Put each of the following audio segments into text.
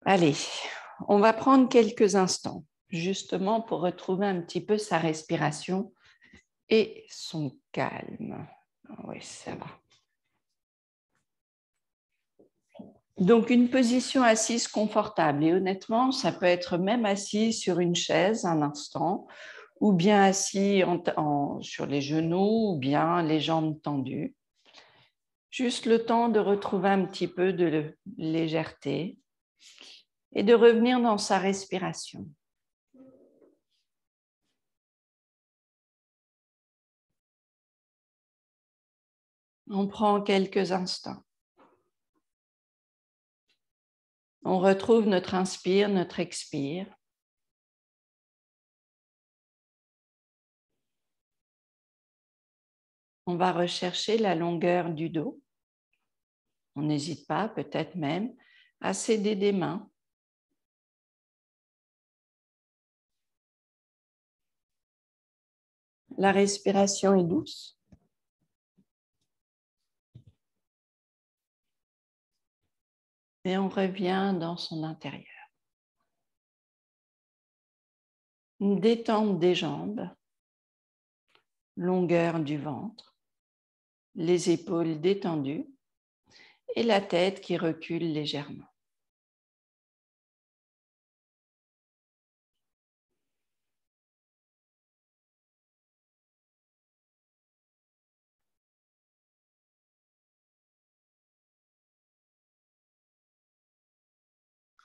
Allez, on va prendre quelques instants, justement pour retrouver un petit peu sa respiration et son calme. Oui, ça va. Donc, une position assise confortable. Et honnêtement, ça peut être même assis sur une chaise un instant, ou bien assis sur les genoux, ou bien les jambes tendues. Juste le temps de retrouver un petit peu de légèreté et de revenir dans sa respiration. On prend quelques instants. On retrouve notre inspire, notre expire. On va rechercher la longueur du dos. On n'hésite pas, peut-être même, à s'aider des mains. La respiration est douce. Et on revient dans son intérieur. Une détente des jambes, longueur du ventre, les épaules détendues et la tête qui recule légèrement.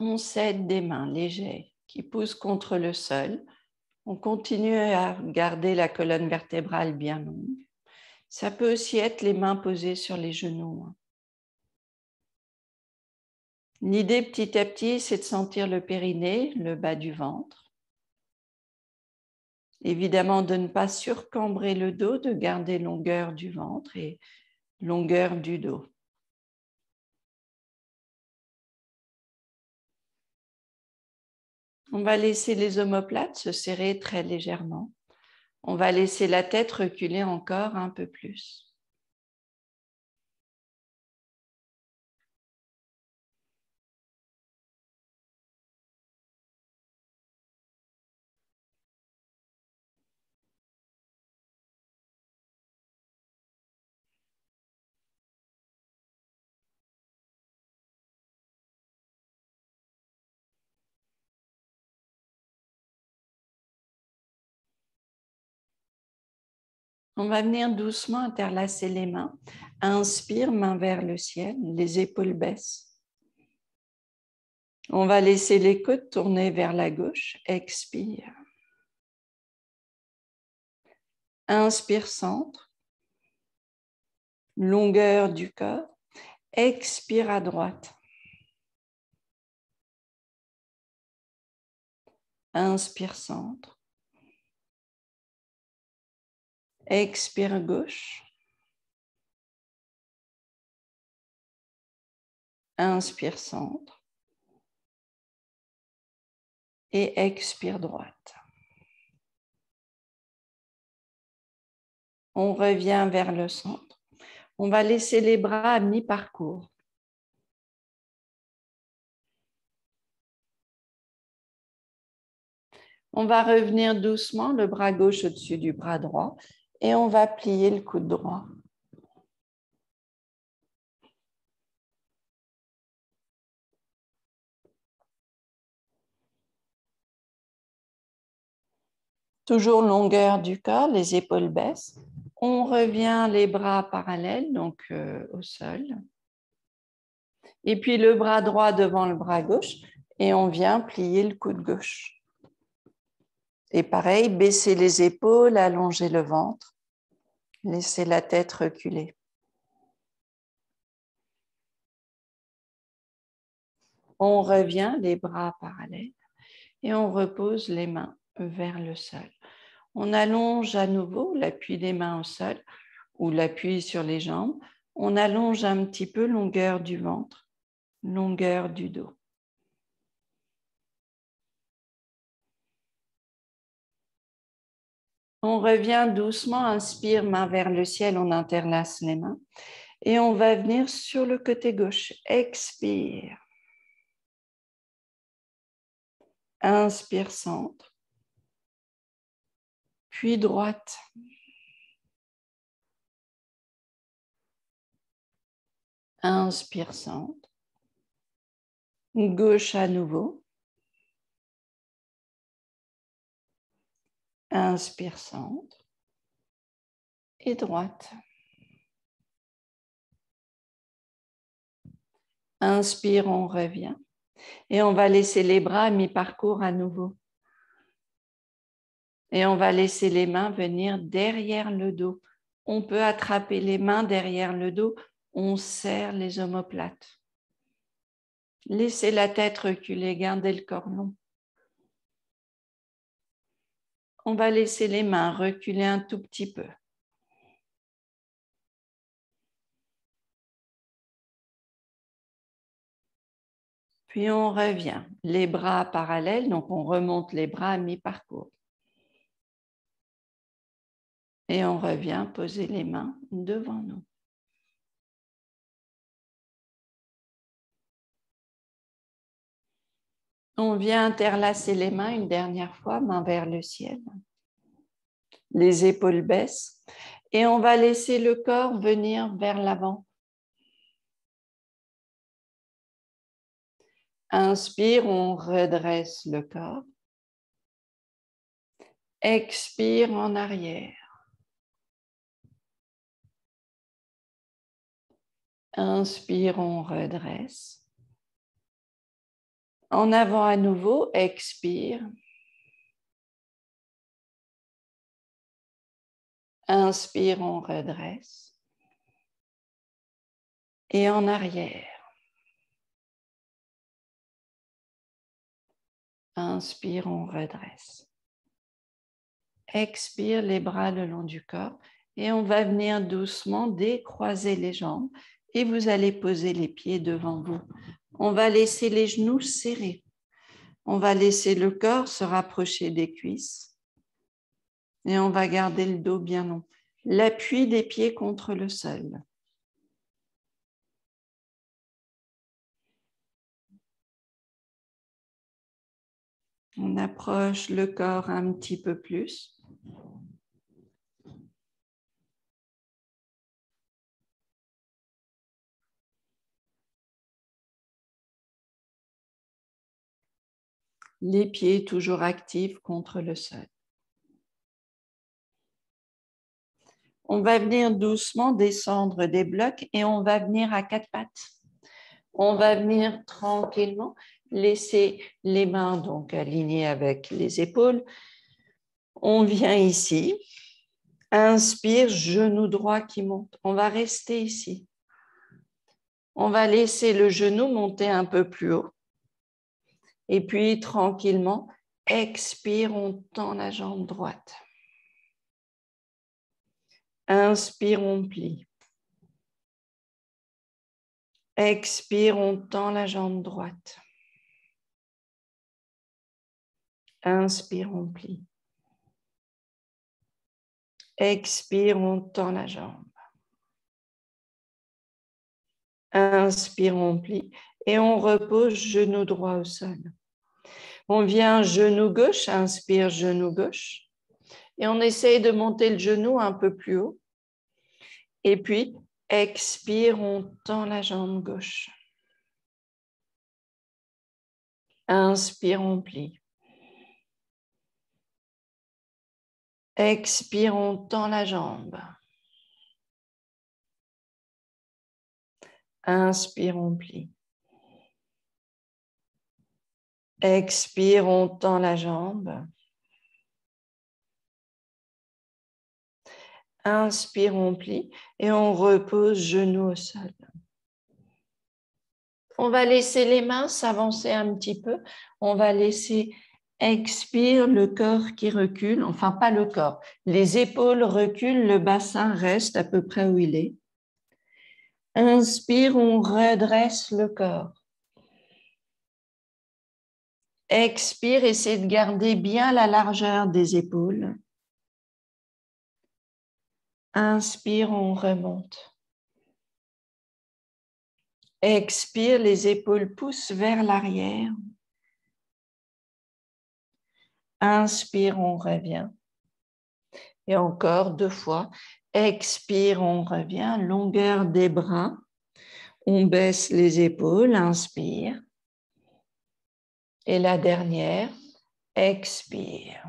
On s'aide des mains légères qui poussent contre le sol. On continue à garder la colonne vertébrale bien longue. Ça peut aussi être les mains posées sur les genoux. L'idée petit à petit, c'est de sentir le périnée, le bas du ventre. Évidemment, de ne pas surcambrer le dos, de garder longueur du ventre et longueur du dos. On va laisser les omoplates se serrer très légèrement. On va laisser la tête reculer encore un peu plus. On va venir doucement interlacer les mains. Inspire, main vers le ciel, les épaules baissent. On va laisser les côtes tourner vers la gauche. Expire. Inspire, centre. Longueur du corps. Expire à droite. Inspire, centre. Expire, gauche. Inspire, centre. Et expire, droite. On revient vers le centre. On va laisser les bras à mi-parcours. On va revenir doucement, le bras gauche au-dessus du bras droit, et on va plier le coude droit. Toujours longueur du corps, les épaules baissent. On revient les bras parallèles, donc au sol. Et puis le bras droit devant le bras gauche, et on vient plier le coude gauche. Et pareil, baisser les épaules, allonger le ventre, laisser la tête reculer. On revient les bras parallèles et on repose les mains vers le sol. On allonge à nouveau l'appui des mains au sol ou l'appui sur les jambes. On allonge un petit peu longueur du ventre, longueur du dos. On revient doucement, inspire, main vers le ciel, on interlace les mains. Et on va venir sur le côté gauche. Expire. Inspire, centre. Puis droite. Inspire, centre. Gauche à nouveau. Inspire, centre. Et droite. Inspire, on revient. Et on va laisser les bras à mi-parcours à nouveau. Et on va laisser les mains venir derrière le dos. On peut attraper les mains derrière le dos. On serre les omoplates. Laissez la tête reculer, gardez le corps long. On va laisser les mains reculer un tout petit peu. Puis on revient, les bras parallèles, donc on remonte les bras à mi-parcours. Et on revient poser les mains devant nous. On vient interlacer les mains une dernière fois, main vers le ciel. Les épaules baissent et on va laisser le corps venir vers l'avant. Inspire, on redresse le corps. Expire en arrière. Inspire, on redresse. En avant à nouveau, expire. Inspire, on redresse. Et en arrière. Inspire, on redresse. Expire, les bras le long du corps. Et on va venir doucement décroiser les jambes. Et vous allez poser les pieds devant vous. On va laisser les genoux serrés. On va laisser le corps se rapprocher des cuisses. Et on va garder le dos bien long. L'appui des pieds contre le sol. On approche le corps un petit peu plus. Les pieds toujours actifs contre le sol. On va venir doucement descendre des blocs et on va venir à quatre pattes. On va venir tranquillement laisser les mains donc alignées avec les épaules. On vient ici. Inspire, genou droit qui monte. On va rester ici. On va laisser le genou monter un peu plus haut. Et puis, tranquillement, expire, on tend la jambe droite. Inspire, on plie. Expire, on tend la jambe droite. Inspire, on plie. Expire, on tend la jambe. Inspire, on plie. Et on repose genou droit au sol. On vient genou gauche, inspire, genou gauche. Et on essaye de monter le genou un peu plus haut. Et puis, expire, on tend la jambe gauche. Inspire, on plie. Expire, on tend la jambe. Inspire, on plie. Expire, on tend la jambe. Inspire, on plie et on repose genou au sol. On va laisser les mains s'avancer un petit peu. On va laisser, expire, le corps qui recule. Enfin, pas le corps. Les épaules reculent, le bassin reste à peu près où il est. Inspire, on redresse le corps. Expire, essaie de garder bien la largeur des épaules. Inspire, on remonte. Expire, les épaules poussent vers l'arrière. Inspire, on revient. Et encore 2 fois. Expire, on revient. Longueur des bras. On baisse les épaules. Inspire. Et la dernière. Expire.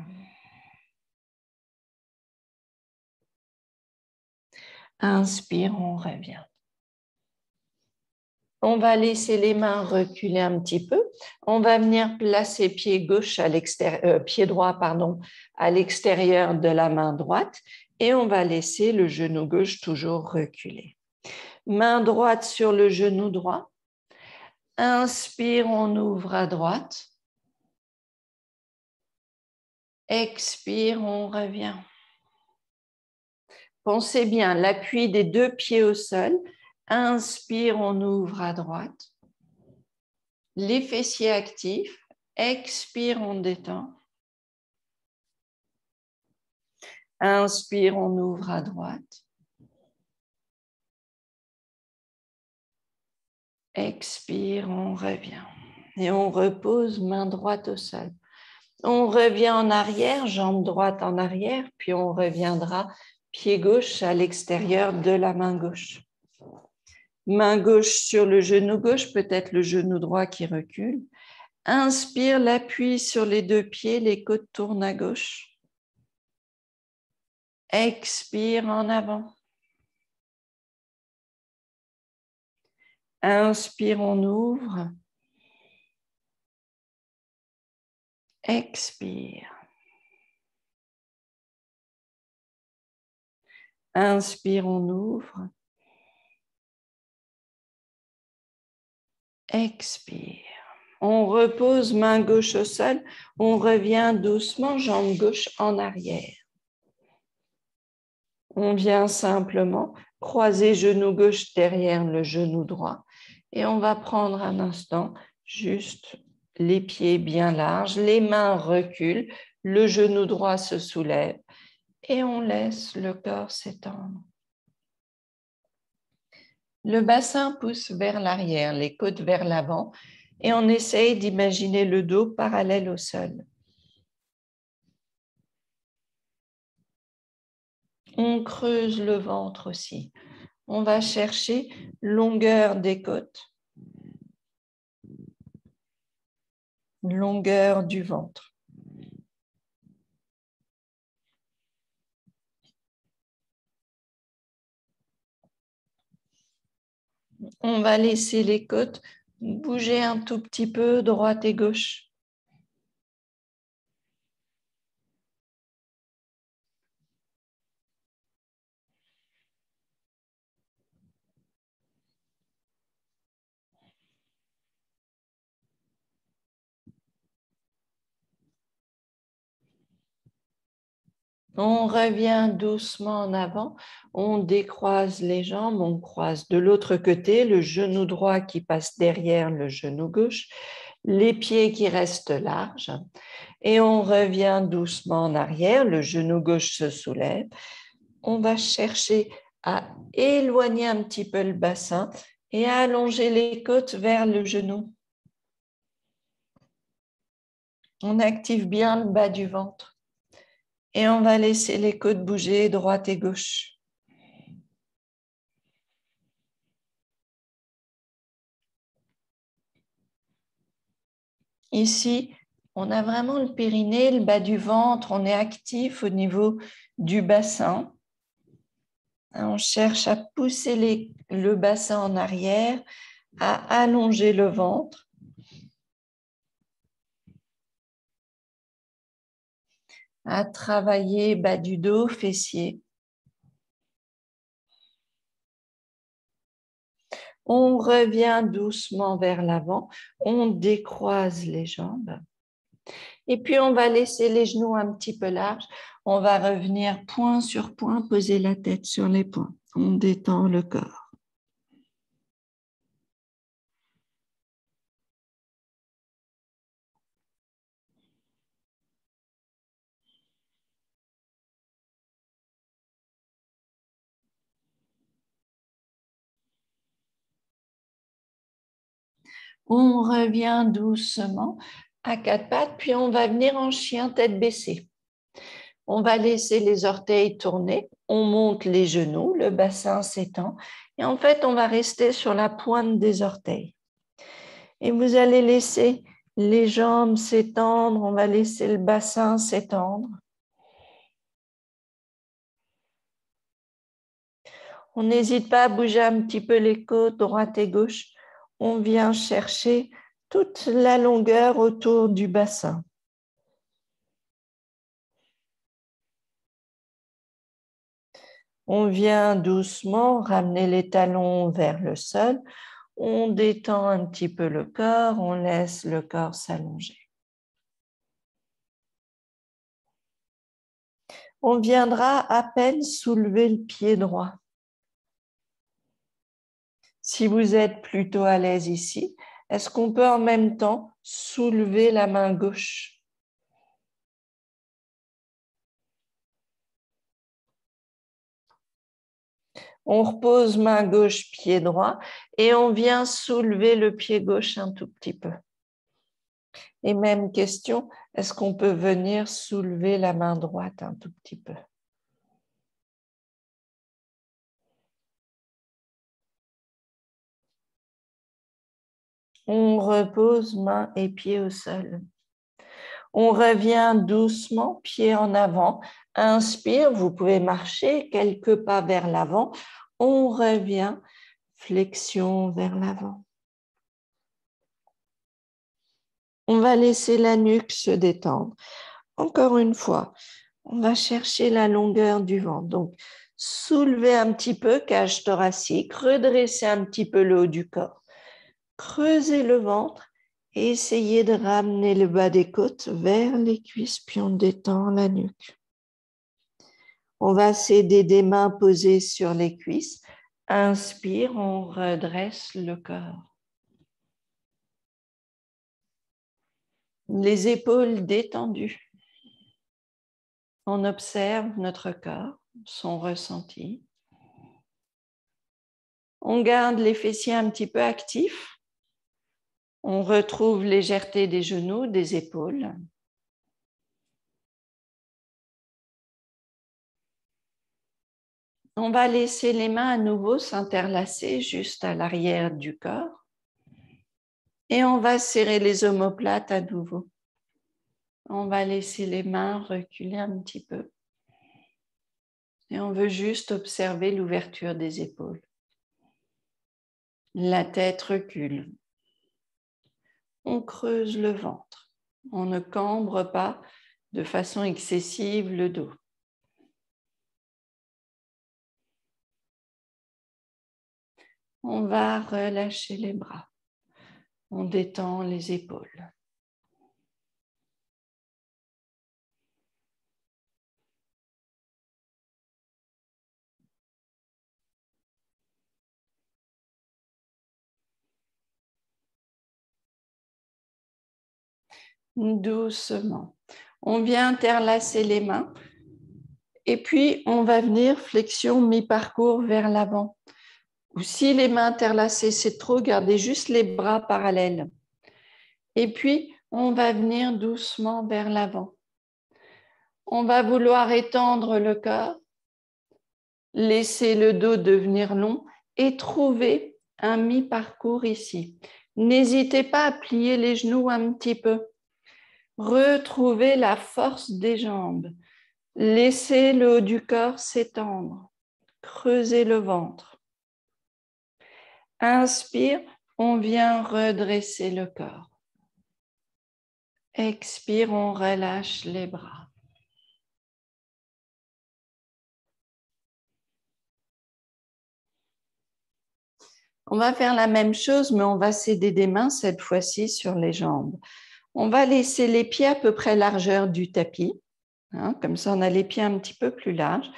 Inspire, on revient. On va laisser les mains reculer un petit peu. On va venir placer pied gauche à l'extérieur, pied droit, pardon, à l'extérieur de la main droite et on va laisser le genou gauche toujours reculer. Main droite sur le genou droit. Inspire, on ouvre à droite. Expire, on revient. Pensez bien, l'appui des 2 pieds au sol. Inspire, on ouvre à droite. Les fessiers actifs. Expire, on détend. Inspire, on ouvre à droite. Expire, on revient. Et on repose main droite au sol. On revient en arrière, jambe droite en arrière, puis on reviendra pied gauche à l'extérieur de la main gauche. Main gauche sur le genou gauche, peut-être le genou droit qui recule. Inspire, l'appui sur les 2 pieds, les côtes tournent à gauche. Expire en avant. Inspire, on ouvre. Expire. Inspire, on ouvre. Expire. On repose main gauche au sol. On revient doucement, jambe gauche en arrière. On vient simplement croiser genou gauche derrière le genou droit. Et on va prendre un instant juste les pieds bien larges, les mains reculent, le genou droit se soulève et on laisse le corps s'étendre. Le bassin pousse vers l'arrière, les côtes vers l'avant et on essaye d'imaginer le dos parallèle au sol. On creuse le ventre aussi. On va chercher longueur des côtes, longueur du ventre. On va laisser les côtes bouger un tout petit peu, droite et gauche. On revient doucement en avant, on décroise les jambes, on croise de l'autre côté le genou droit qui passe derrière le genou gauche, les pieds qui restent larges et on revient doucement en arrière, le genou gauche se soulève. On va chercher à éloigner un petit peu le bassin et à allonger les côtes vers le genou. On active bien le bas du ventre. Et on va laisser les côtes bouger droite et gauche. Ici, on a vraiment le périnée, le bas du ventre, on est actif au niveau du bassin. On cherche à pousser le bassin en arrière, à allonger le ventre. À travailler bas du dos, fessiers. On revient doucement vers l'avant, on décroise les jambes. Et puis, on va laisser les genoux un petit peu larges. On va revenir point sur point, poser la tête sur les poings. On détend le corps. On revient doucement à quatre pattes, puis on va venir en chien tête baissée. On va laisser les orteils tourner, on monte les genoux, le bassin s'étend et en fait, on va rester sur la pointe des orteils. Et vous allez laisser les jambes s'étendre, on va laisser le bassin s'étendre. On n'hésite pas à bouger un petit peu les côtes, droite et gauche. On vient chercher toute la longueur autour du bassin. On vient doucement ramener les talons vers le sol. On détend un petit peu le corps, on laisse le corps s'allonger. On viendra à peine soulever le pied droit. Si vous êtes plutôt à l'aise ici, est-ce qu'on peut en même temps soulever la main gauche? On repose main gauche, pied droit et on vient soulever le pied gauche un tout petit peu. Et même question, est-ce qu'on peut venir soulever la main droite un tout petit peu? On repose main et pied au sol. On revient doucement, pied en avant. Inspire, vous pouvez marcher quelques pas vers l'avant. On revient, flexion vers l'avant. On va laisser la nuque se détendre. Encore une fois, on va chercher la longueur du ventre. Donc, soulevez un petit peu, cage thoracique, redressez un petit peu le haut du corps. Creusez le ventre et essayez de ramener le bas des côtes vers les cuisses, puis on détend la nuque. On va s'aider des mains posées sur les cuisses. Inspire, on redresse le corps. Les épaules détendues. On observe notre corps, son ressenti. On garde les fessiers un petit peu actifs. On retrouve légèreté des genoux, des épaules. On va laisser les mains à nouveau s'interlacer juste à l'arrière du corps. Et on va serrer les omoplates à nouveau. On va laisser les mains reculer un petit peu. Et on veut juste observer l'ouverture des épaules. La tête recule. On creuse le ventre. On ne cambre pas de façon excessive le dos. On va relâcher les bras. On détend les épaules. Doucement. On vient interlacer les mains et puis on va venir flexion mi-parcours vers l'avant. Ou si les mains interlacées, c'est trop, gardez juste les bras parallèles. Et puis, on va venir doucement vers l'avant. On va vouloir étendre le corps, laisser le dos devenir long et trouver un mi-parcours ici. N'hésitez pas à plier les genoux un petit peu. Retrouvez la force des jambes. Laissez le haut du corps s'étendre. Creusez le ventre. Inspire, on vient redresser le corps. Expire, on relâche les bras. On va faire la même chose, mais on va s'aider des mains cette fois-ci sur les jambes. On va laisser les pieds à peu près largeur du tapis. Comme ça, on a les pieds un petit peu plus larges.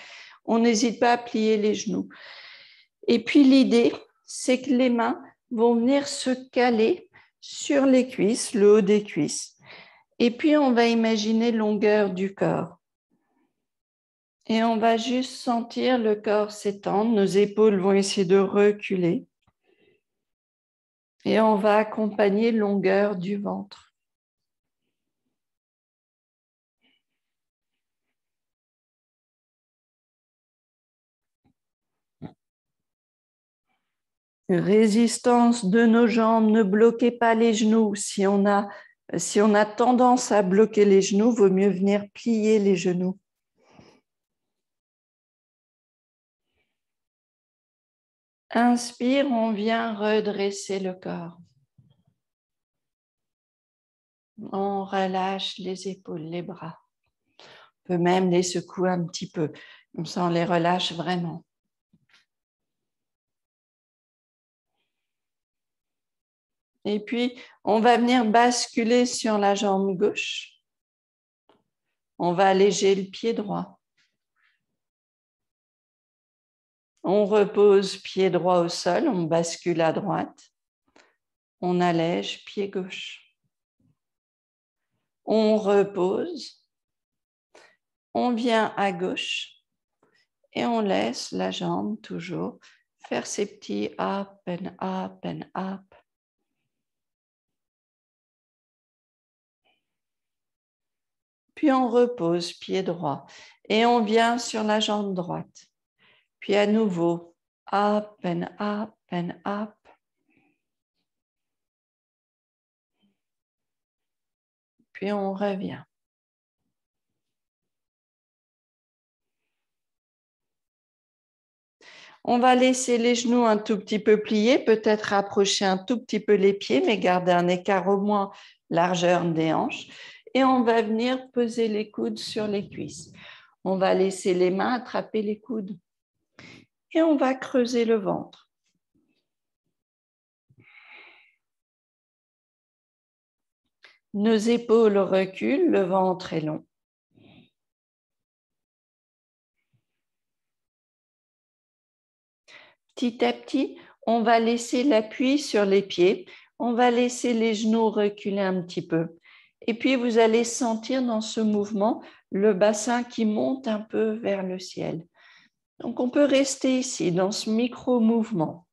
On n'hésite pas à plier les genoux. Et puis l'idée, c'est que les mains vont venir se caler sur les cuisses, le haut des cuisses. Et puis, on va imaginer longueur du corps. Et on va juste sentir le corps s'étendre. Nos épaules vont essayer de reculer. Et on va accompagner longueur du ventre. Résistance de nos jambes, ne bloquez pas les genoux. Si on a tendance à bloquer les genoux, vaut mieux venir plier les genoux. Inspire, on vient redresser le corps. On relâche les épaules, les bras. On peut même les secouer un petit peu. Comme ça, on les relâche vraiment. Et puis, on va venir basculer sur la jambe gauche. On va alléger le pied droit. On repose pied droit au sol, on bascule à droite. On allège pied gauche. On repose. On vient à gauche et on laisse la jambe toujours faire ses petits up and up and up. Puis on repose pied droit et on vient sur la jambe droite. Puis à nouveau, up and up and up. Puis on revient. On va laisser les genoux un tout petit peu pliés, peut-être approcher un tout petit peu les pieds, mais garder un écart au moins largeur des hanches. Et on va venir poser les coudes sur les cuisses. On va laisser les mains attraper les coudes. Et on va creuser le ventre. Nos épaules reculent, le ventre est long. Petit à petit, on va laisser l'appui sur les pieds. On va laisser les genoux reculer un petit peu. Et puis, vous allez sentir dans ce mouvement le bassin qui monte un peu vers le ciel. Donc, on peut rester ici, dans ce micro-mouvement.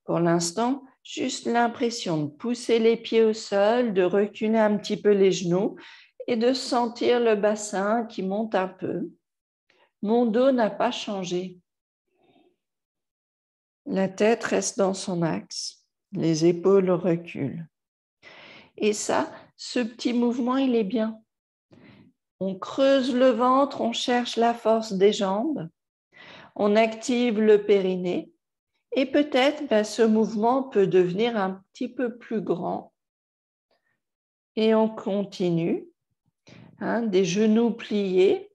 Pour l'instant, juste l'impression de pousser les pieds au sol, de reculer un petit peu les genoux et de sentir le bassin qui monte un peu. Mon dos n'a pas changé. La tête reste dans son axe, les épaules reculent. Et ça, ce petit mouvement, il est bien. On creuse le ventre, on cherche la force des jambes, on active le périnée et peut-être ce mouvement peut devenir un petit peu plus grand. Et on continue, des genoux pliés.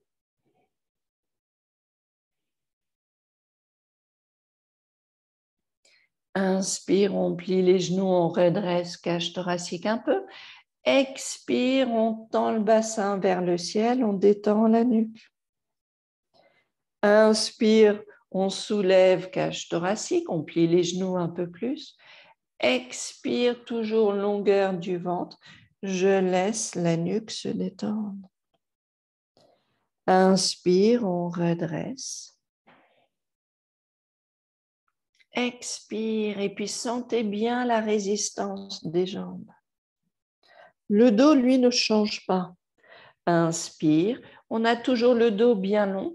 Inspire, on plie les genoux, on redresse, cage thoracique un peu. Expire, on tend le bassin vers le ciel, on détend la nuque. Inspire, on soulève, cage thoracique, on plie les genoux un peu plus. Expire, toujours longueur du ventre. Je laisse la nuque se détendre. Inspire, on redresse. Expire et puis sentez bien la résistance des jambes. Le dos, lui, ne change pas. Inspire, on a toujours le dos bien long.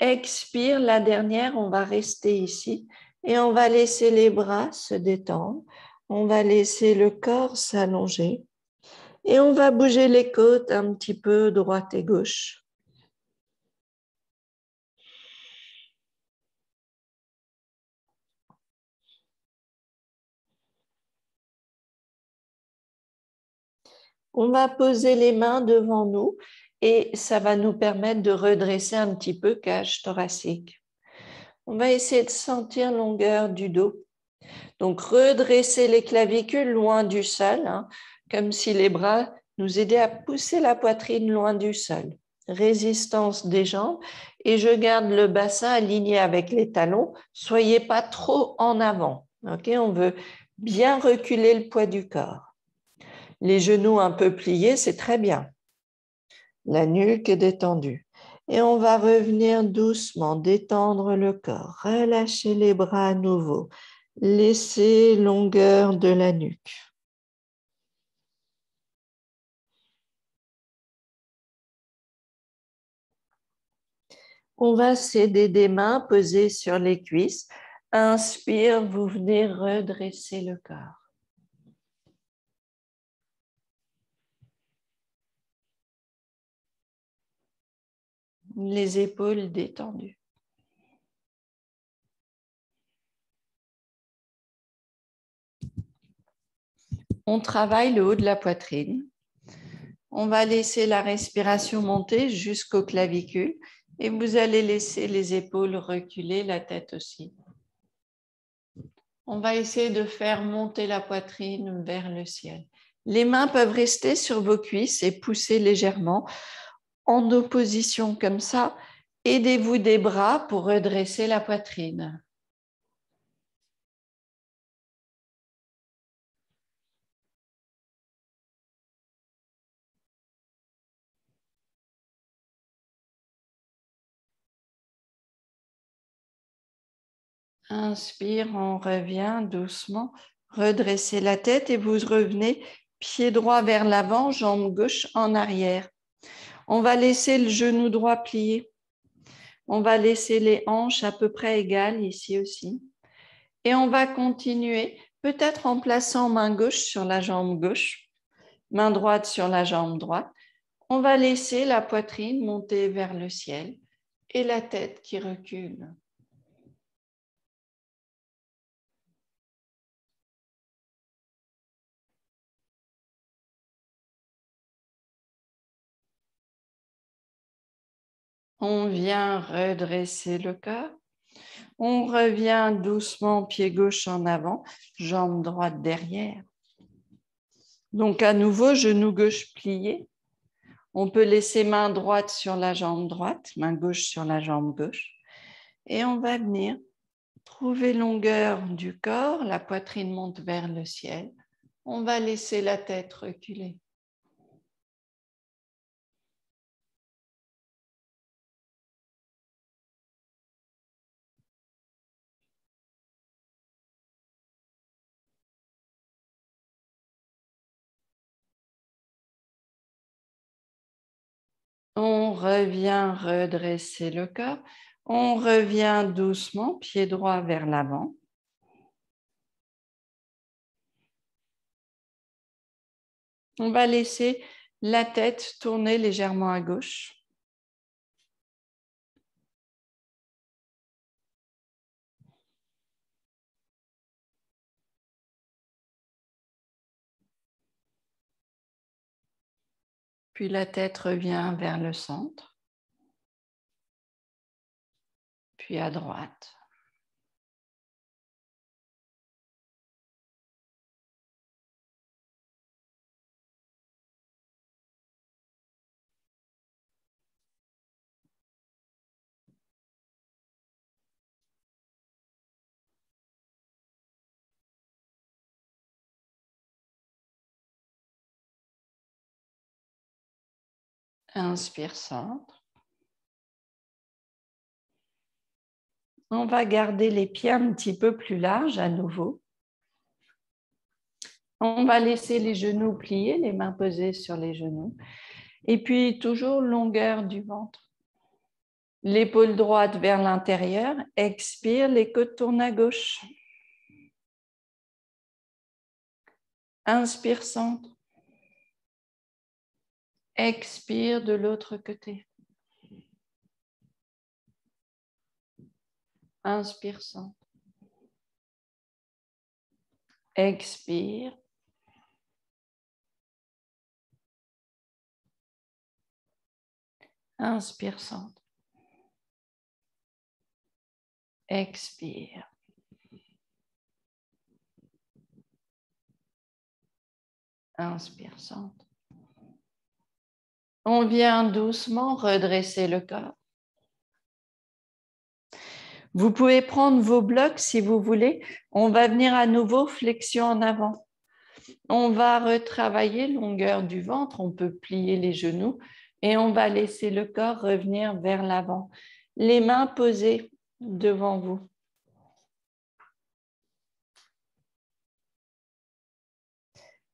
Expire, la dernière, on va rester ici et on va laisser les bras se détendre. On va laisser le corps s'allonger et on va bouger les côtes un petit peu droite et gauche. On va poser les mains devant nous et ça va nous permettre de redresser un petit peu cage thoracique. On va essayer de sentir longueur du dos. Donc, redresser les clavicules loin du sol, comme si les bras nous aidaient à pousser la poitrine loin du sol. Résistance des jambes et je garde le bassin aligné avec les talons. Soyez pas trop en avant. Okay? On veut bien reculer le poids du corps. Les genoux un peu pliés, c'est très bien. La nuque est détendue. Et on va revenir doucement, détendre le corps, relâcher les bras à nouveau. Laissez longueur de la nuque. On va s'aider des mains posées sur les cuisses. Inspire, vous venez redresser le corps. Les épaules détendues. On travaille le haut de la poitrine. On va laisser la respiration monter jusqu'aux clavicules et vous allez laisser les épaules reculer, la tête aussi. On va essayer de faire monter la poitrine vers le ciel. Les mains peuvent rester sur vos cuisses et pousser légèrement en opposition comme ça. Aidez-vous des bras pour redresser la poitrine. Inspire, on revient doucement. Redressez la tête et vous revenez pied droit vers l'avant, jambe gauche en arrière. On va laisser le genou droit plié. On va laisser les hanches à peu près égales ici aussi. Et on va continuer, peut-être en plaçant main gauche sur la jambe gauche, main droite sur la jambe droite. On va laisser la poitrine monter vers le ciel et la tête qui recule. On vient redresser le corps. On revient doucement, pied gauche en avant, jambe droite derrière. Donc à nouveau, genou gauche plié. On peut laisser main droite sur la jambe droite, main gauche sur la jambe gauche. Et on va venir trouver longueur du corps, la poitrine monte vers le ciel. On va laisser la tête reculer. On revient redresser le corps. On revient doucement, pied droit vers l'avant. On va laisser la tête tourner légèrement à gauche. Puis la tête revient vers le centre. Puis à droite. Inspire, centre. On va garder les pieds un petit peu plus larges à nouveau. On va laisser les genoux pliés, les mains posées sur les genoux. Et puis toujours longueur du ventre. L'épaule droite vers l'intérieur. Expire, les côtes tournent à gauche. Inspire, centre. Expire de l'autre côté. Inspire, centre. Expire. Inspire, centre. Expire. Inspire, centre. On vient doucement redresser le corps. Vous pouvez prendre vos blocs si vous voulez. On va venir à nouveau flexion en avant. On va retravailler longueur du ventre. On peut plier les genoux et on va laisser le corps revenir vers l'avant. Les mains posées devant vous.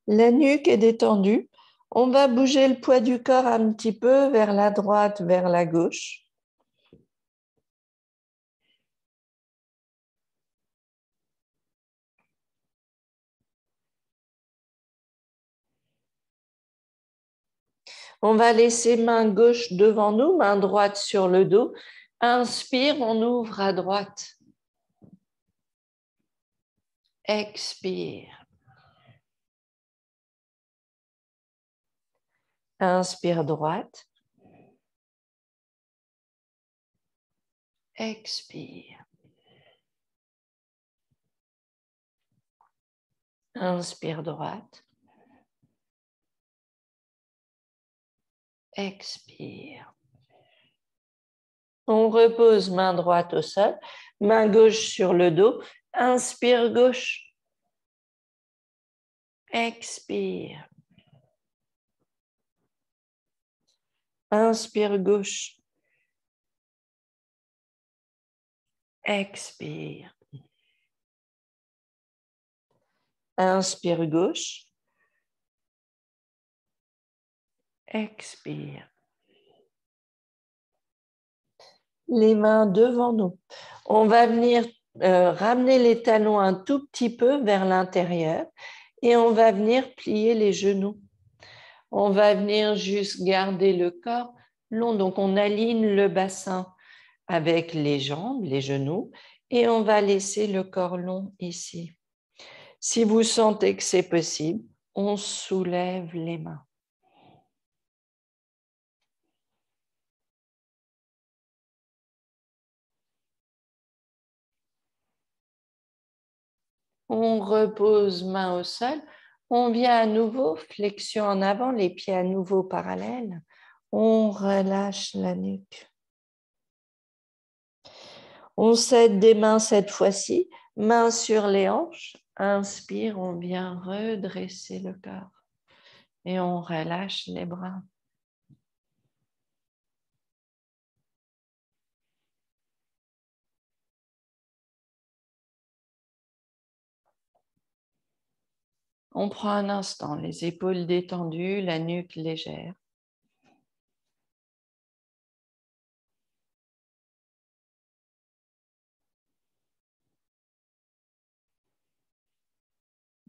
La nuque est détendue. On va bouger le poids du corps un petit peu vers la droite, vers la gauche. On va laisser main gauche devant nous, main droite sur le dos. Inspire, on ouvre à droite. Expire. Inspire droite. Expire. Inspire droite. Expire. On repose main droite au sol, main gauche sur le dos. Inspire gauche. Expire. Inspire gauche. Expire. Inspire gauche. Expire. Les mains devant nous. On va venir ramener les talons un tout petit peu vers l'intérieur et on va venir plier les genoux. On va venir juste garder le corps long. Donc, on aligne le bassin avec les jambes, les genoux, et on va laisser le corps long ici. Si vous sentez que c'est possible, on soulève les mains. On repose main au sol. On vient à nouveau, flexion en avant, les pieds à nouveau parallèles. On relâche la nuque. On s'aide des mains cette fois-ci, mains sur les hanches. Inspire, on vient redresser le corps et on relâche les bras. On prend un instant, les épaules détendues, la nuque légère.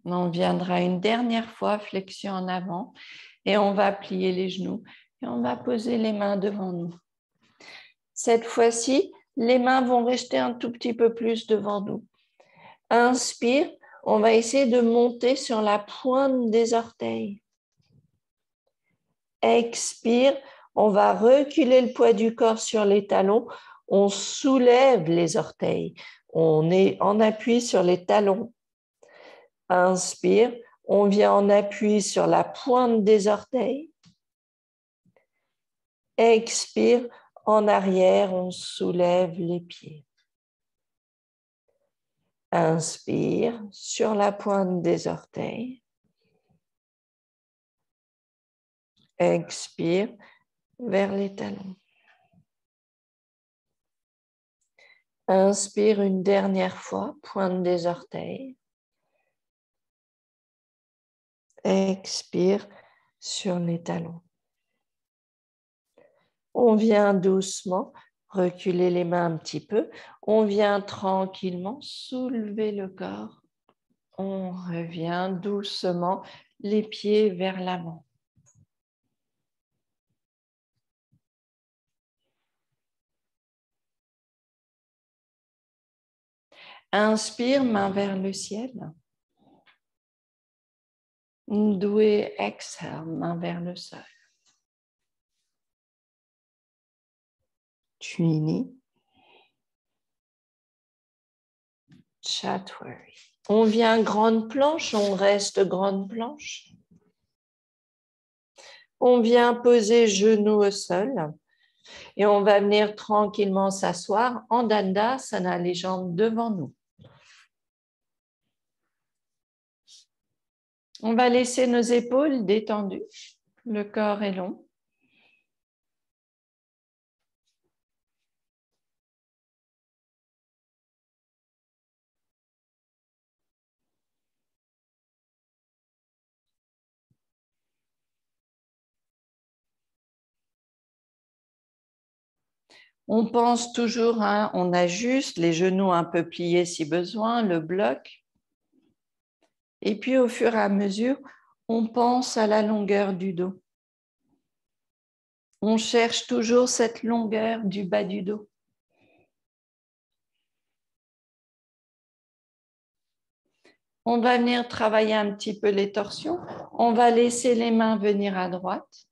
On viendra une dernière fois, flexion en avant, et on va plier les genoux et on va poser les mains devant nous. Cette fois-ci, les mains vont rester un tout petit peu plus devant nous. Inspire, on va essayer de monter sur la pointe des orteils. Expire, on va reculer le poids du corps sur les talons. On soulève les orteils. On est en appui sur les talons. Inspire, on vient en appui sur la pointe des orteils. Expire, en arrière, on soulève les pieds. Inspire sur la pointe des orteils. Expire vers les talons. Inspire une dernière fois, pointe des orteils. Expire sur les talons. On vient doucement reculer les mains un petit peu. On vient tranquillement soulever le corps. On revient doucement les pieds vers l'avant. Inspire, main vers le ciel. Doué, exhale, main vers le sol. Tuini. Chatwari. On vient grande planche, on reste grande planche. On vient poser genoux au sol et on va venir tranquillement s'asseoir en Dandasana, les jambes devant nous. On va laisser nos épaules détendues, le corps est long. On pense toujours, hein, on ajuste les genoux un peu pliés si besoin, le bloc. Et puis au fur et à mesure, on pense à la longueur du dos. On cherche toujours cette longueur du bas du dos. On va venir travailler un petit peu les torsions. On va laisser les mains venir à droite.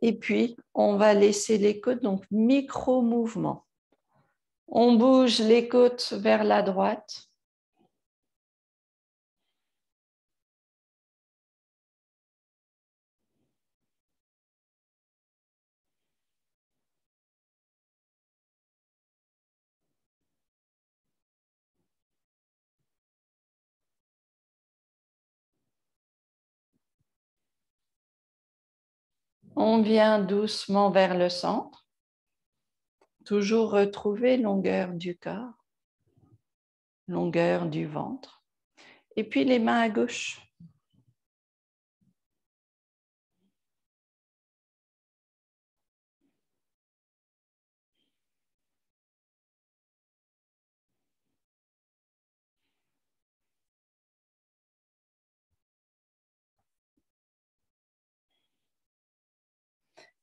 Et puis, on va laisser les côtes, donc micro-mouvement. On bouge les côtes vers la droite. On vient doucement vers le centre. Toujours retrouver longueur du corps, longueur du ventre. Et puis les mains à gauche.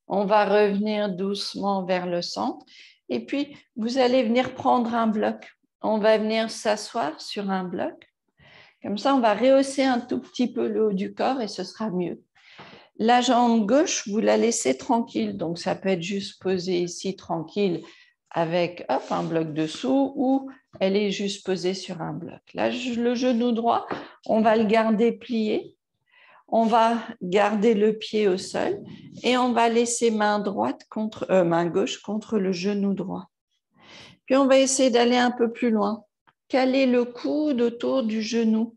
On va revenir doucement vers le centre. Et puis, vous allez venir prendre un bloc. On va venir s'asseoir sur un bloc. Comme ça, on va rehausser un tout petit peu le haut du corps et ce sera mieux. La jambe gauche, vous la laissez tranquille. Donc, ça peut être juste posée ici tranquille avec hop, un bloc dessous ou elle est juste posée sur un bloc. Là, le genou droit, on va le garder plié. On va garder le pied au sol et on va laisser main gauche contre le genou droit. Puis on va essayer d'aller un peu plus loin. Caler le coude autour du genou.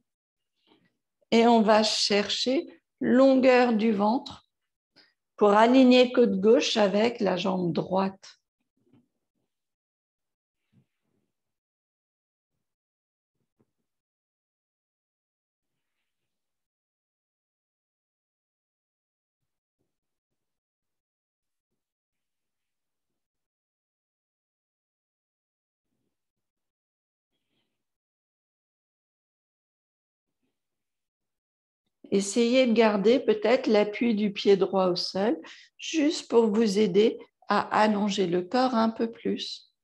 Et on va chercher longueur du ventre pour aligner côte gauche avec la jambe droite. Essayez de garder peut-être l'appui du pied droit au sol, juste pour vous aider à allonger le corps un peu plus.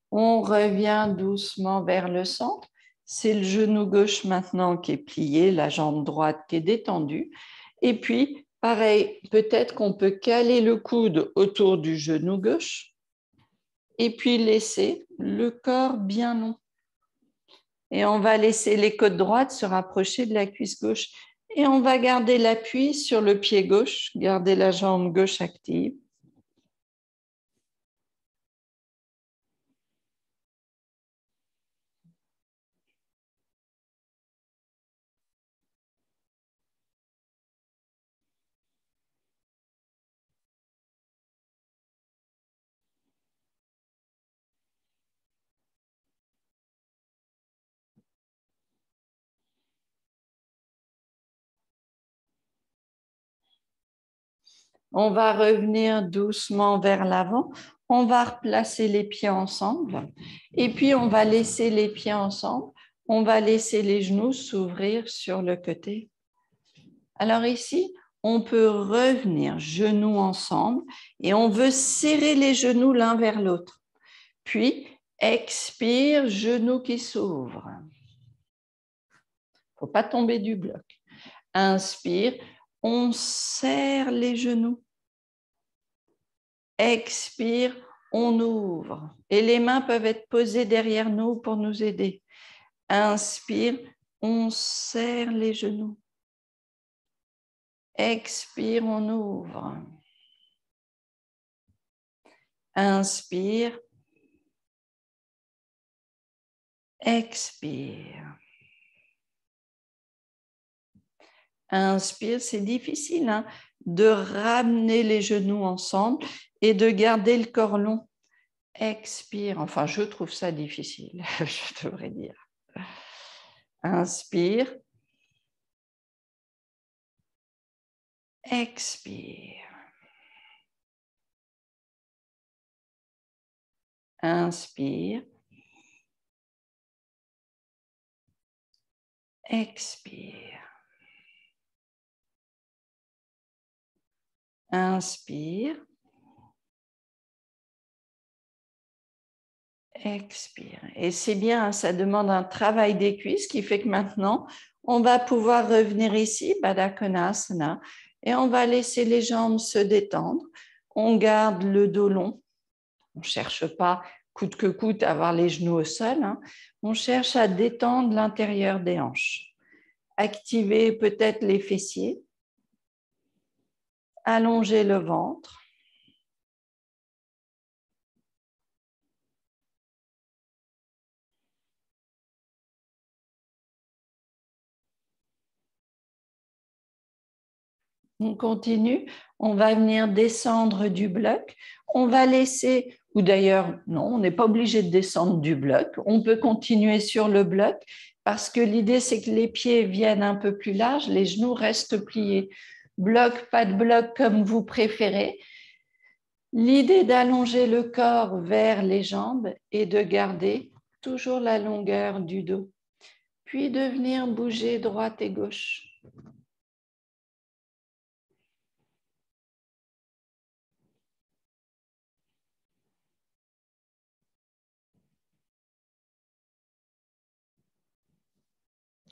On revient doucement vers le centre. C'est le genou gauche maintenant qui est plié, la jambe droite qui est détendue. Et puis, pareil, peut-être qu'on peut caler le coude autour du genou gauche et puis laisser le corps bien long. Et on va laisser les côtes droites se rapprocher de la cuisse gauche. Et on va garder l'appui sur le pied gauche, garder la jambe gauche active. On va revenir doucement vers l'avant. On va replacer les pieds ensemble. Et puis, on va laisser les pieds ensemble. On va laisser les genoux s'ouvrir sur le côté. Alors ici, on peut revenir genoux ensemble et on veut serrer les genoux l'un vers l'autre. Puis, expire, genoux qui s'ouvrent. Il ne faut pas tomber du bloc. Inspire, on serre les genoux. Expire, on ouvre. Et les mains peuvent être posées derrière nous pour nous aider. Inspire, on serre les genoux. Expire, on ouvre. Inspire. Expire. Inspire, c'est difficile hein, de ramener les genoux ensemble et de garder le corps long. Expire, enfin je trouve ça difficile, je devrais dire. Inspire. Expire. Inspire. Expire. Inspire. Expire. Et c'est bien, ça demande un travail des cuisses qui fait que maintenant, on va pouvoir revenir ici, Baddha Konasana, et on va laisser les jambes se détendre. On garde le dos long. On ne cherche pas coûte que coûte à avoir les genoux au sol. Hein. On cherche à détendre l'intérieur des hanches. Activer peut-être les fessiers. Allonger le ventre. On continue, on va venir descendre du bloc. On va laisser, ou d'ailleurs, non, on n'est pas obligé de descendre du bloc. On peut continuer sur le bloc parce que l'idée, c'est que les pieds viennent un peu plus larges, les genoux restent pliés. Bloc, pas de bloc, comme vous préférez. L'idée d'allonger le corps vers les jambes et de garder toujours la longueur du dos. Puis de venir bouger droite et gauche.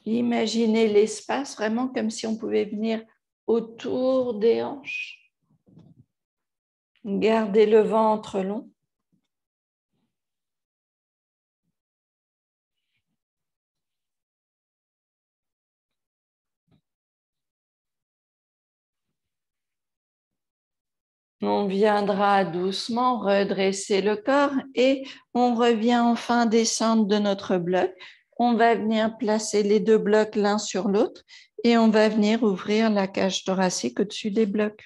Imaginez l'espace vraiment comme si on pouvait venir autour des hanches. Gardez le ventre long. On viendra doucement redresser le corps et on revient enfin descendre de notre bloc. On va venir placer les deux blocs l'un sur l'autre et on va venir ouvrir la cage thoracique au-dessus des blocs.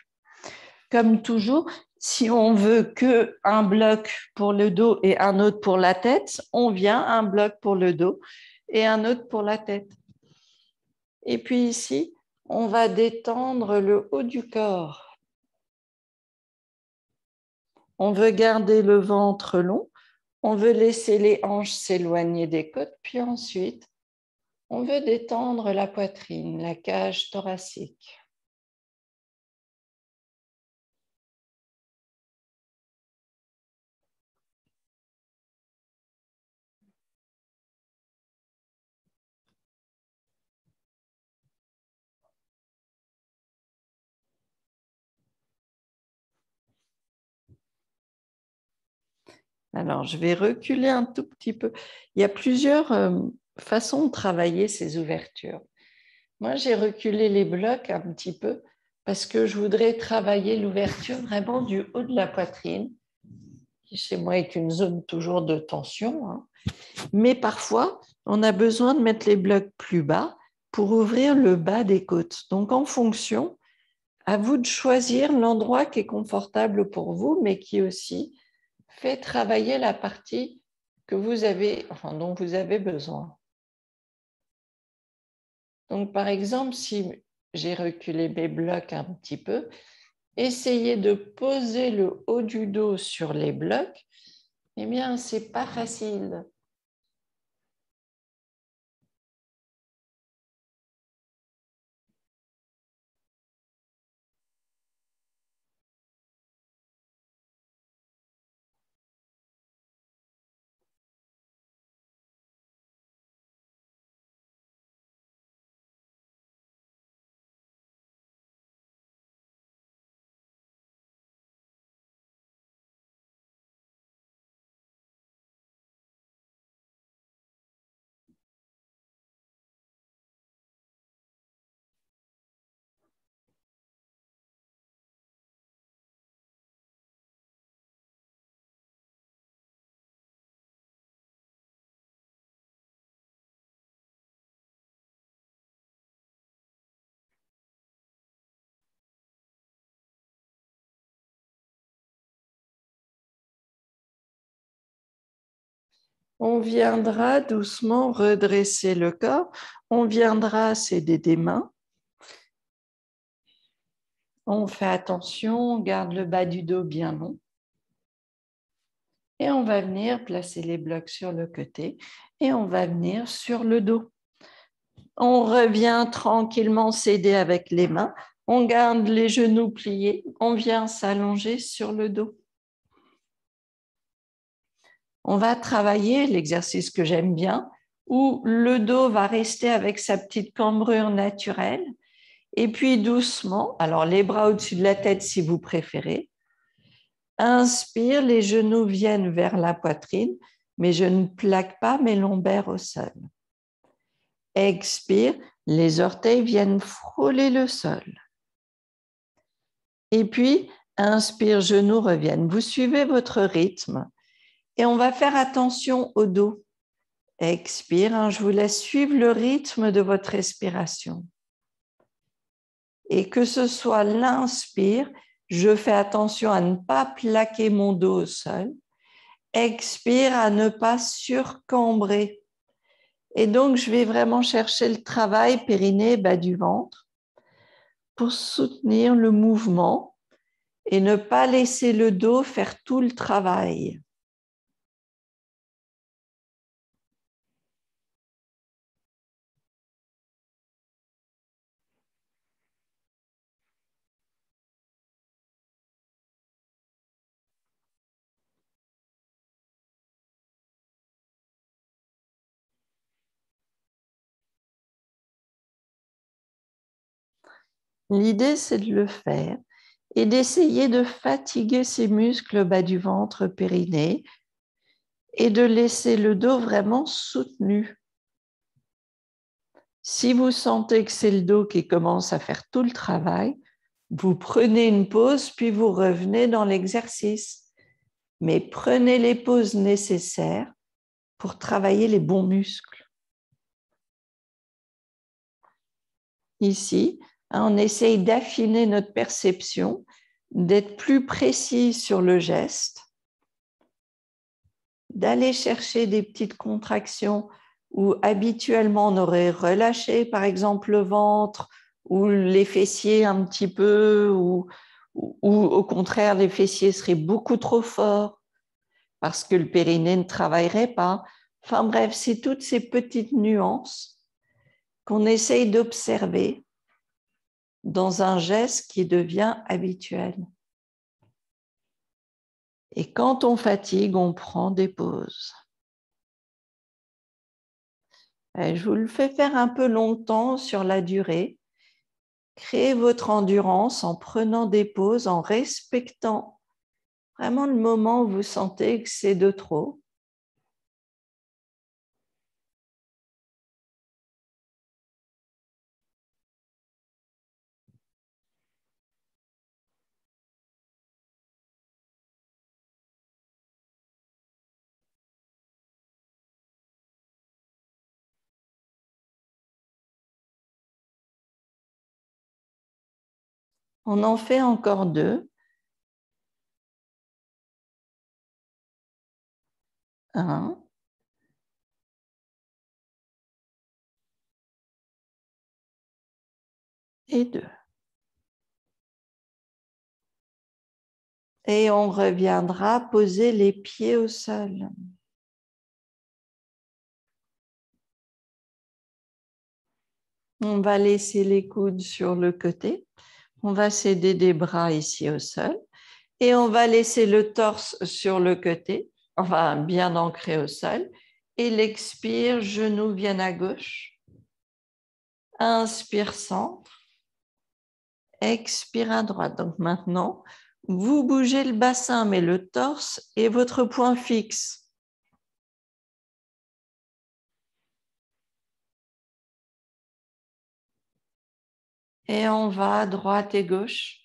Comme toujours, si on veut que un bloc pour le dos et un autre pour la tête, on vient un bloc pour le dos et un autre pour la tête. Et puis ici, on va détendre le haut du corps. On veut garder le ventre long. On veut laisser les hanches s'éloigner des côtes. Puis ensuite, on veut détendre la poitrine, la cage thoracique. Alors, je vais reculer un tout petit peu. Il y a plusieurs façons de travailler ces ouvertures. Moi, j'ai reculé les blocs un petit peu parce que je voudrais travailler l'ouverture vraiment du haut de la poitrine, qui chez moi est une zone toujours de tension. Hein. Mais parfois, on a besoin de mettre les blocs plus bas pour ouvrir le bas des côtes. Donc, en fonction, à vous de choisir l'endroit qui est confortable pour vous, mais qui aussi fait travailler la partie que vous avez, enfin, dont vous avez besoin. Donc, par exemple, si j'ai reculé mes blocs un petit peu, essayez de poser le haut du dos sur les blocs. Eh bien, c'est pas facile. On viendra doucement redresser le corps. On viendra s'aider des mains. On fait attention, on garde le bas du dos bien long. Et on va venir placer les blocs sur le côté et on va venir sur le dos. On revient tranquillement s'aider avec les mains. On garde les genoux pliés. On vient s'allonger sur le dos. On va travailler l'exercice que j'aime bien, où le dos va rester avec sa petite cambrure naturelle. Et puis doucement, alors les bras au-dessus de la tête si vous préférez. Inspire, les genoux viennent vers la poitrine, mais je ne plaque pas mes lombaires au sol. Expire, les orteils viennent frôler le sol. Et puis, inspire, genoux reviennent. Vous suivez votre rythme et on va faire attention au dos. Expire, je vous laisse suivre le rythme de votre respiration. Et que ce soit l'inspire, je fais attention à ne pas plaquer mon dos au sol. Expire, à ne pas surcambrer. Et donc, je vais vraiment chercher le travail périnée, bas du ventre, pour soutenir le mouvement et ne pas laisser le dos faire tout le travail. L'idée, c'est de le faire et d'essayer de fatiguer ces muscles bas du ventre périnée et de laisser le dos vraiment soutenu. Si vous sentez que c'est le dos qui commence à faire tout le travail, vous prenez une pause, puis vous revenez dans l'exercice. Mais prenez les pauses nécessaires pour travailler les bons muscles. Ici, on essaye d'affiner notre perception, d'être plus précis sur le geste, d'aller chercher des petites contractions où habituellement on aurait relâché, par exemple, le ventre ou les fessiers un petit peu, ou au contraire, les fessiers seraient beaucoup trop forts parce que le périnée ne travaillerait pas. Enfin bref, c'est toutes ces petites nuances qu'on essaye d'observer dans un geste qui devient habituel. Et quand on fatigue, on prend des pauses. Et je vous le fais faire un peu longtemps sur la durée. Créez votre endurance en prenant des pauses, en respectant vraiment le moment où vous sentez que c'est de trop. On en fait encore 2. 1 et 2. Et on reviendra poser les pieds au sol. On va laisser les coudes sur le côté. On va s'aider des bras ici au sol. Et on va laisser le torse sur le côté, enfin bien ancré au sol. Et l'expire, genoux viennent à gauche. Inspire, centre. Expire à droite. Donc maintenant, vous bougez le bassin, mais le torse est votre point fixe. Et on va à droite et gauche.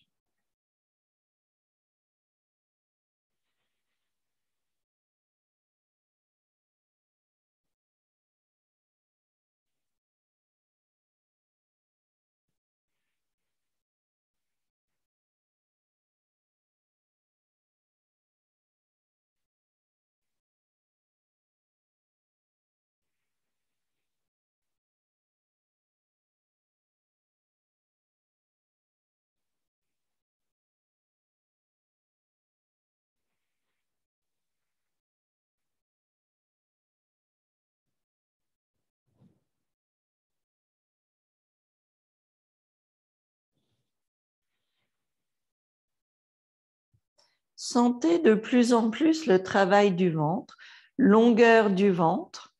Sentez de plus en plus le travail du ventre, longueur du ventre.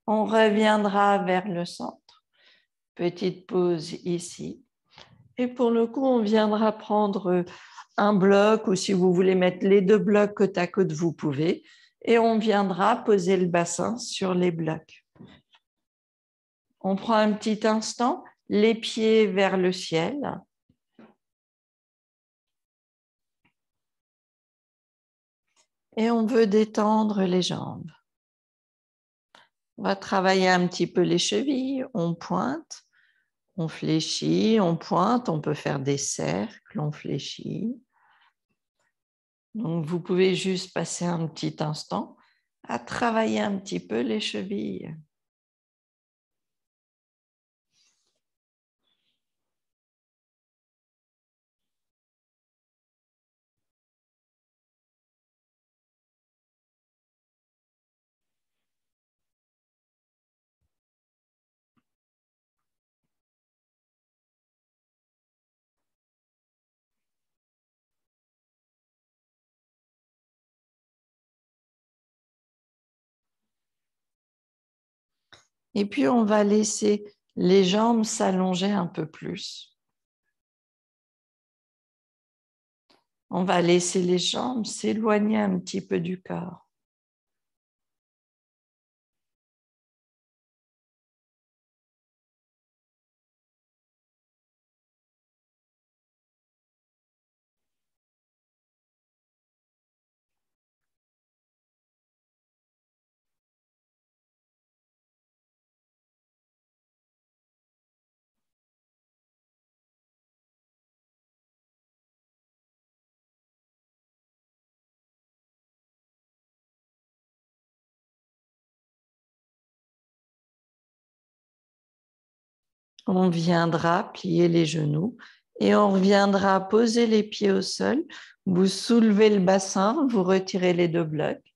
On reviendra vers le centre. Petite pause ici. Et pour le coup, on viendra prendre un bloc ou si vous voulez mettre les deux blocs côte à côte, vous pouvez. Et on viendra poser le bassin sur les blocs. On prend un petit instant, les pieds vers le ciel. Et on veut détendre les jambes. On va travailler un petit peu les chevilles. On pointe, on fléchit, on pointe. On peut faire des cercles, on fléchit. Donc, vous pouvez juste passer un petit instant à travailler un petit peu les chevilles. Et puis, on va laisser les jambes s'allonger un peu plus. On va laisser les jambes s'éloigner un petit peu du corps. On viendra plier les genoux et on reviendra poser les pieds au sol. Vous soulevez le bassin, vous retirez les deux blocs.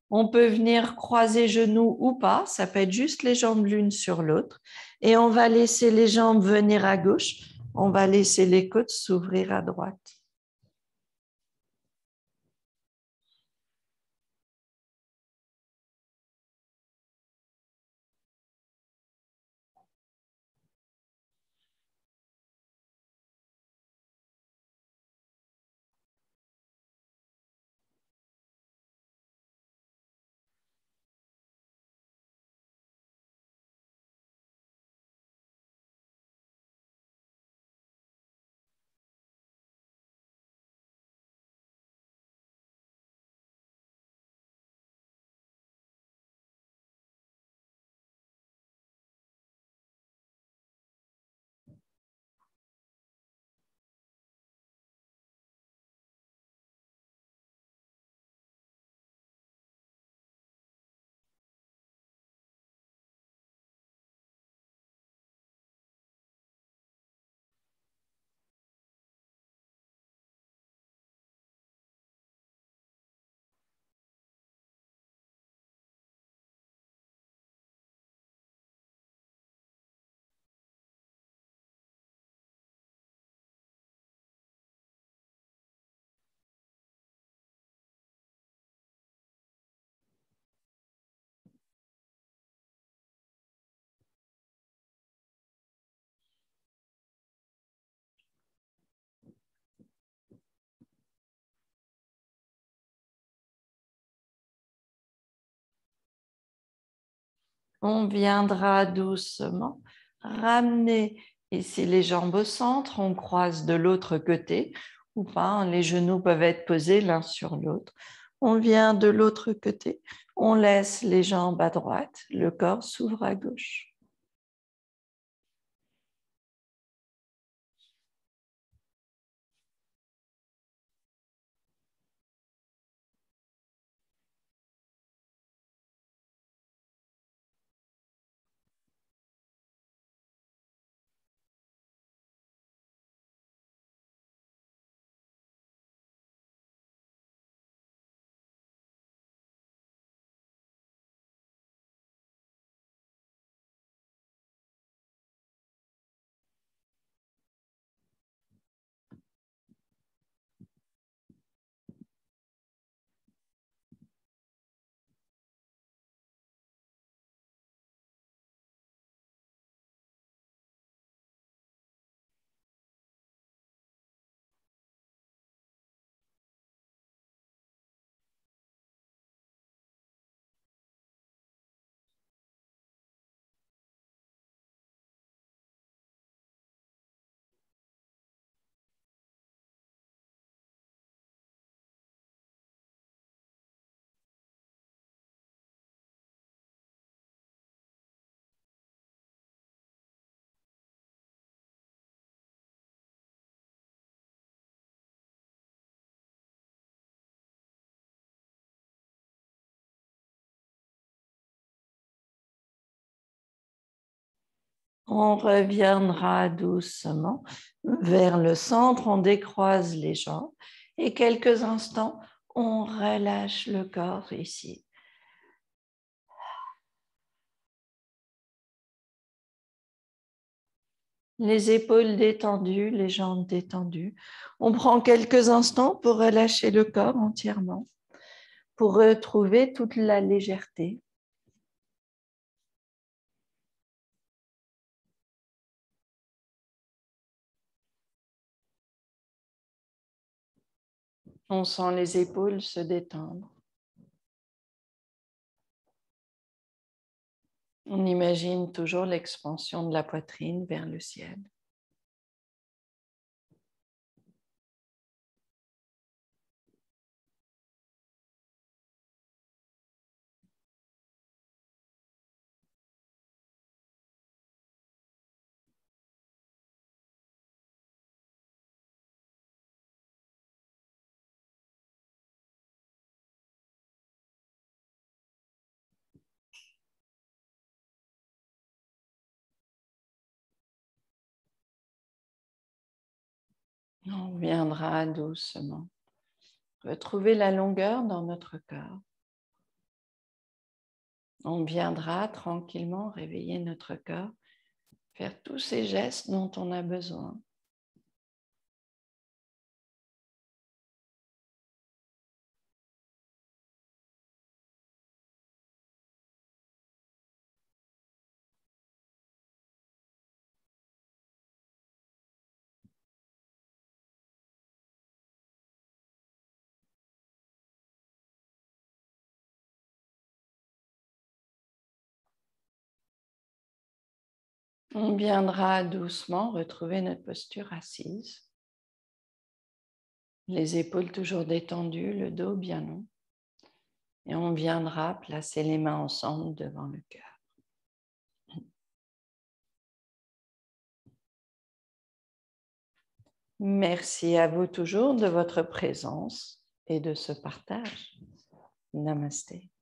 On peut venir croiser genoux ou pas, ça peut être juste les jambes l'une sur l'autre. Et on va laisser les jambes venir à gauche, on va laisser les côtes s'ouvrir à droite. On viendra doucement ramener ici les jambes au centre, on croise de l'autre côté ou pas, les genoux peuvent être posés l'un sur l'autre. On vient de l'autre côté, on laisse les jambes à droite, le corps s'ouvre à gauche. On reviendra doucement vers le centre, on décroise les jambes et quelques instants, on relâche le corps ici. Les épaules détendues, les jambes détendues. On prend quelques instants pour relâcher le corps entièrement, pour retrouver toute la légèreté. On sent les épaules se détendre. On imagine toujours l'expansion de la poitrine vers le ciel. On viendra doucement retrouver la longueur dans notre corps. On viendra tranquillement réveiller notre corps, faire tous ces gestes dont on a besoin. On viendra doucement retrouver notre posture assise. Les épaules toujours détendues, le dos bien long. Et on viendra placer les mains ensemble devant le cœur. Merci à vous toujours de votre présence et de ce partage. Namasté.